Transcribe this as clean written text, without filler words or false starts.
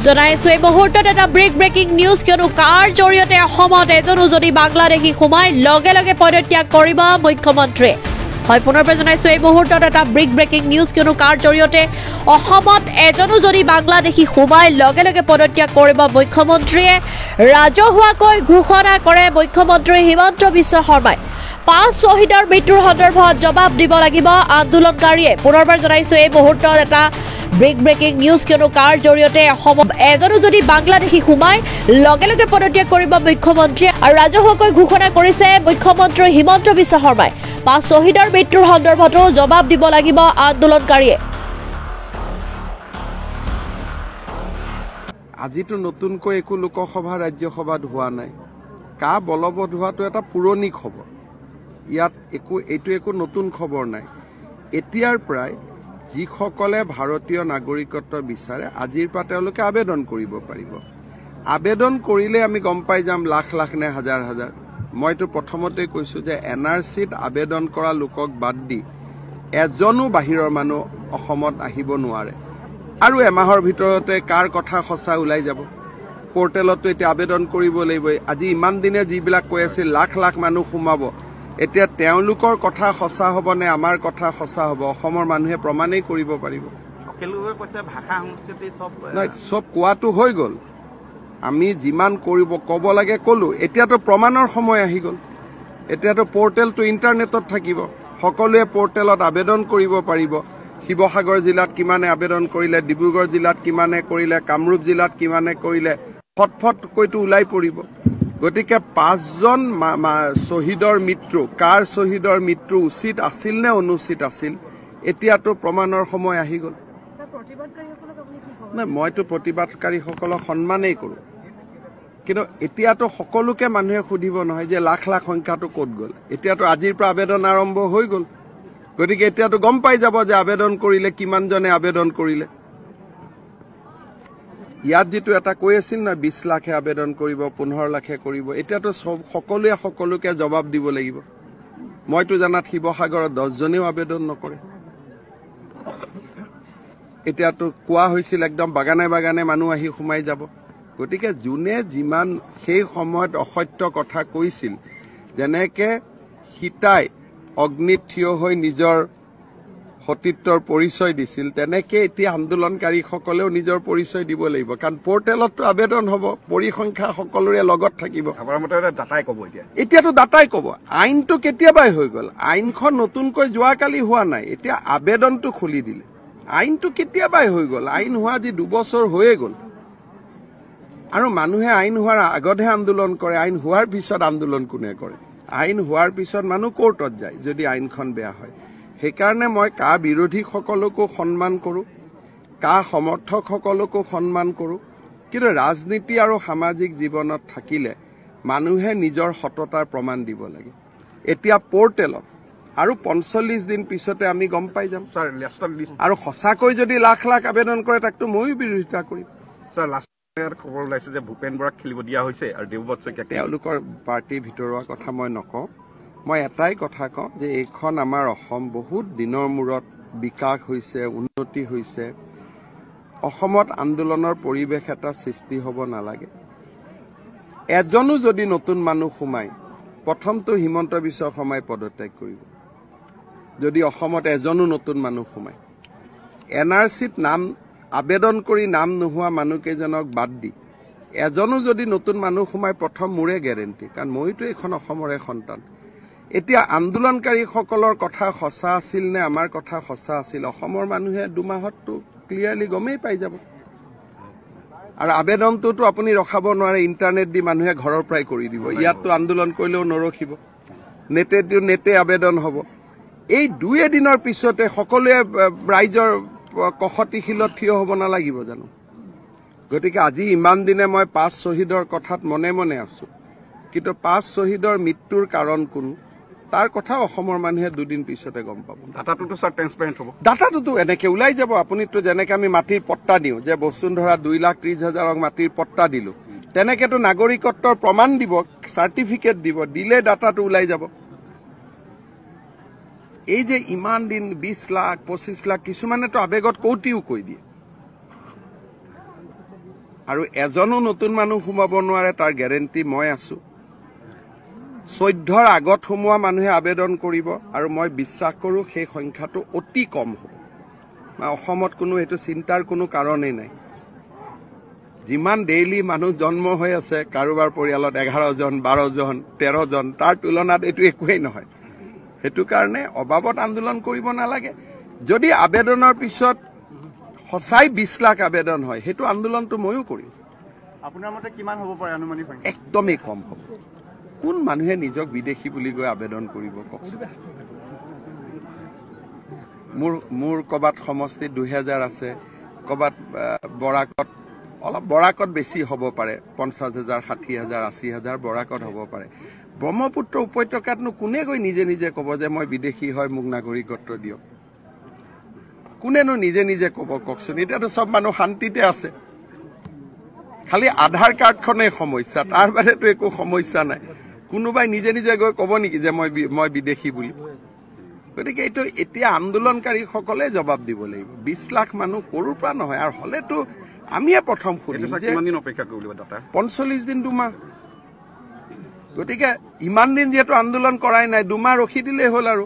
জনাইছো এই মুহূৰ্তত এটা ব্ৰেকিং নিউজ কিয়নো কাৰ জৰিয়তে অসমত এজনো যদি বাংলাদেশী সোমাই লগে লগে পদত্যাগ কৰিব মুখ্যমন্ত্ৰীয়ে হয় পুনৰবাৰ জনাইছো এই মুহূৰ্তত এটা ব্ৰেকিং নিউজ কিয়নো কাৰ জৰিয়তে অসমত এজনো যদি বাংলাদেশী সোমাই লগে লগে পদত্যাগ কৰিব মুখ্যমন্ত্ৰীয়ে ৰাজহুৱাকৈ ঘোষণা কৰে মুখ্যমন্ত্ৰী হিমন্ত বিশ্ব শৰ্মাই 5 শহীদৰ মৃত্যুৰ সন্দৰ্ভত জবাব দিব লাগিব আন্দোলনকাৰীয়ে পুনৰবাৰ জনাইছো এই মুহূৰ্তত এটা ব্ৰেকিং নিউজ কিয়নো কাৰ জৰিয়তে অসমত এজনো যদি বাংলাদেশী সোমাই লগে লগে পদত্যাগ কৰিব মুখ্যমন্ত্ৰী আৰু ৰাজহুৱাকৈ ঘোষণা কৰিছে মুখ্যমন্ত্ৰী হিমন্ত বিশ্ব শৰ্মাই 5 শহীদৰ মৃত্যুৰ সন্দৰ্ভতো জবাব দিব লাগিব আন্দোলনকাৰীয়ে আজিতো নতুনকৈ একো লোকসভা ৰাজ্যসভাত হোৱা নাই কা বলবৎ হোৱাটো এটা পুৰণি খবৰ ইয়াত একো নতুন খবৰ নাই এতিয়াৰ প্ৰায় যিসকলে ভাৰতীয় নাগৰিকত্ব বিচাৰে আজিৰ পৰা তেওঁলোকে আবেদন কৰিব পাৰিব আবেদন কৰিলে আমি গম পাই যাম লাখ লাখ নে হাজাৰ হাজাৰ মইতো প্ৰথমতে কৈছো যে এনআৰসিত আবেদন কৰা লোকক বাদ দি এজনো বাহিৰৰ মানুহ অসমত আহিব নোৱাৰে আৰু এমাহৰ ভিতৰতে কাৰ কথা সঁচা ওলাই যাব পোৰ্টেলতো এতিয়া আবেদন কৰিব লাগিব আজি ইমান দিনে যিবিলাক কৈ আছিল লাখ লাখ মানুহ সোমাব এতিয়া তেওঁলোকৰ কথা সঁচা হ'ব নে আমাৰ কথা সঁচা হ'ব অসমৰ মানুহে প্ৰমাণেই কৰিব পাৰিব কেলুৱে কৈছে ভাষা সংস্কৃতি সব কোৱাটো হৈ গ'ল আমি যিমান ক'ব লাগে ক'লো এতিয়াতো প্ৰমাণৰ সময় আহি গ'ল এতিয়াতো পোৰ্টেলটো ইণ্টাৰনেটত থাকিব সকলোৱে পোৰ্টেলত আবেদন কৰিব পাৰিব শিৱসাগৰ জিলাত কিমানে আবেদন কৰিলে ডিব্ৰুগড় জিলাত কিমানে কৰিলে কামৰূপ জিলাত কিমানে কৰিলে ফটফটকৈতো ওলাই পৰিব গতিকে 5 জন শহীদৰ মৃত্যু কাৰ শহীদৰ মৃত্যু উচিত আছিল নে অনুচিত আছিল এতিয়াতো প্ৰমাণৰ সময় আহি গ'ল নাই মইতো প্ৰতিবাদকাৰীসকলক সন্মানেই কৰোঁ কিন্তু এতিয়াতো সকলোকে মানুহে সুধিব নহয় যে লাখ লাখ সংখ্যাটো ক'ত গ'ল এতিয়াতো আজিৰ পৰা আবেদন আৰম্ভ হৈ গ'ল গতিকে এতিয়াতো গম পাই যাব যে আবেদন কৰিলে কিমানজনে আবেদন কৰিলে ইয়াত যেটো এটা কৈ আছিল না 20 লাখে আবেদন কৰিব 15 লাখে কৰিব এতিয়াতো সকলোকে জবাব দিব লাগিব মইতো জানাত শিৱসাগৰত 10 জনেও আবেদন নকৰে এতিয়াতো কোৱা হৈছিল একদম বাগানে বাগানে মানুহ আহি সোমাই যাব গতিকে জুনে যিমান সেই সময়ত অসত্য কথা কৈছিল যেনেকে হিতাই অগ্নিত থিয় হৈ নিজৰ সতীত্বৰ পৰিচয় দিছিল তেনেকে এতিয়া আন্দোলনকাৰীসকলেও নিজৰ পৰিচয় দিব লাগিব কাৰণ পোৰ্টেলতো আবেদন হ'ব পৰিসংখ্যা সকলোৰে লগত থাকিব আমাৰ মতে ডাটাই ক'ব এতিয়াতো ডাটাই ক'ব আইনটো কেতিয়াবাই হৈ গ'ল আইনখন নতুনকৈ যোৱাকালি হোৱা নাই এতিয়া আবেদনটো খুলি দিলে আইনটো কেতিয়াবাই হৈ গ'ল আইন হোৱা আজি 2 বছৰ হৈয়ে গ'ল আৰু মানুহে আইন হোৱাৰ আগতহে আন্দোলন কৰে আইন হোৱাৰ পিছত আন্দোলন কোনে কৰে আইন হোৱাৰ পিছত মানুহ কোৰ্টত যায় যদি আইনখন বেয়া হয় সেইকাৰণে মই কা বিৰোধীসকলকো সন্মান কৰোঁ কা সমৰ্থকসকলকো সন্মান কৰোঁ কিন্তু ৰাজনীতি আৰু সামাজিক জীৱনত থাকিলে মানুহে নিজৰ সততাৰ প্ৰমাণ দিব লাগে এতিয়া পোৰ্টেলত আৰু 45 দিন পিছতে আমি গম পাই যাম আৰু সঁচাকৈ যদি লাখ লাখ আবেদন কৰে তাকতো ময়ো বিৰোধিতা কৰিম স্যাৰ লাষ্ট খবৰ ওলাইছে যে ভূপেন বৰাক খেলিব দিয়া হৈছে আৰু দেৱব্ৰত শইকীয়া তেওঁলোকৰ পাৰ্টিৰ ভিতৰুৱা কথা মই নকওঁ মই এটাই কথা কওঁ যে এইখন আমাৰ অসম বহুত দিনৰ মূৰত বিকাশ হৈছে উন্নতি হৈছে অসমত আন্দোলনৰ পৰিৱেশ এটা সৃষ্টি হ'ব নালাগে এজনো যদি নতুন মানুহ সোমাই প্ৰথমটো হিমন্ত বিশ্ব শৰ্মাই পদত্যাগ কৰিব যদি অসমত এজনো নতুন মানুহ সোমাই এনআৰসিত নাম আবেদন কৰি নাম নোহোৱা মানুহকেইজনক বাদ দি এজনো যদি নতুন মানুহ সোমাই প্ৰথম মোৰে গ্যাৰেণ্টি কাৰণ মইতো এখন অসমৰে সন্তান এতিয়া আন্দোলনকাৰীসকলৰ কথা সঁচা আছিল নে আমাৰ কথা সঁচা আছিল অসমৰ মানুহে 2 মাহতটো ক্লিয়াৰলি গমেই পাই যাব আৰু আবেদনটোতো আপুনি ৰখাব নোৱাৰে ইণ্টাৰনেট দি মানুহে ঘৰৰ পৰাই কৰি দিব ইয়াততো আন্দোলন কৰিলেও নৰখিব নেটে আবেদন হ'ব এই 2 দিনৰ পিছতে সকলোৱে ৰাইজৰ কখতিশীলত থিয় হ'ব নালাগিব জানো গতিকে আজি ইমান দিনে মই 5 শহীদৰ কথাত মনে মনে আছো কিন্তু 5 শহীদৰ মৃত্যুৰ কাৰণ কোন তাৰ কথা অসমৰ মানুহে 2 দিন পিছতে গম পাব ডাটাটো স্যাৰ ট্ৰান্সপাৰেন্ট হ'ব ডাটাটো এনেকে ওলাই যাব আপুনিতো যেনেকে আমি মাটিৰ পট্টা দিওঁ যে বসুন্ধৰা 2,30,000ক মাটিৰ পট্টা দিলো তেনেকেতো নাগৰিকত্বৰ প্ৰমাণ দিব সাৰ্টিফিকেট দিব দিলে ডাটাটো ওলাই যাব এই যে ইমান দিন 20 লাখ 25 লাখ কিছুমানে তো আবেগত কৌটিও কৈ দিয়ে আৰু এজনো নতুন মানুহ সোমাব নোৱাৰে তাৰ গ্যাৰেণ্টি মই আছো 14ৰ আগত সোমোৱা মানুহে আবেদন কৰিব আৰু মই বিশ্বাস কৰো সেই সংখ্যাটো অতি কম হ'ব অসমত কোনো এটো চিন্তাৰ কোনো কাৰণেই নাই যিমান ডেইলি মানুহ জন্ম হৈ আছে কাৰোবাৰ পৰিয়ালত 11 জন 12 জন 13 জন তাৰ তুলনাত এটো একোই নহয় হেতু কাৰণে অবাবত আন্দোলন কৰিব নালাগে যদি আবেদনৰ পিছত সচাই 20 লাখ আবেদন হয় হেতু আন্দোলনটো ময়ো কৰিম আপোনাৰ মতে কিমান হ'ব পাৰে অনুমানিক সংখ্যা একদমেই কম হ'ব কোন মানুহে নিজক বিদেশী বুলি গৈ আবেদন কৰিব কওকচোন মোৰ কবাত সমষ্টিত 2000 আছে কবাত বৰাকত অলপ বৰাকত বেছি হ'ব পাৰে 50000 60000 80000 বৰাকত হ'ব পাৰে ব্ৰহ্মপুত্ৰ উপত্যকাতনো কোনে গৈ নিজে নিজে ক'ব যে মই বিদেশী হয় মোক নাগৰিকত্ব দিয়ক কোনেনো নিজে নিজে ক'ব কওকচোন এতিয়াতো সব মানুহ শান্তিতে আছে খালি আধাৰ কাৰ্ডখনে সমস্যা তাৰ বাদেতো একো সমস্যা নাই কোনোবাই নিজে নিজে গৈ ক'ব নেকি যে মই বিদেশী বুলি গতিকে এইটো এতিয়া আন্দোলনকাৰীসকলে জবাব দিব লাগিব 20 লাখ মানুহ কৰোৰ পৰা নহয় আৰু হলেতো আমিয়ে প্ৰথম খুলিম যে কিমান দিন অপেক্ষা কৰিব দাতা 45 দিন 2 মাহ গতিকে ইমান দিন যেটো আন্দোলন কৰাই নাই 2 মাহ ৰখি দিলে হ'ল আৰু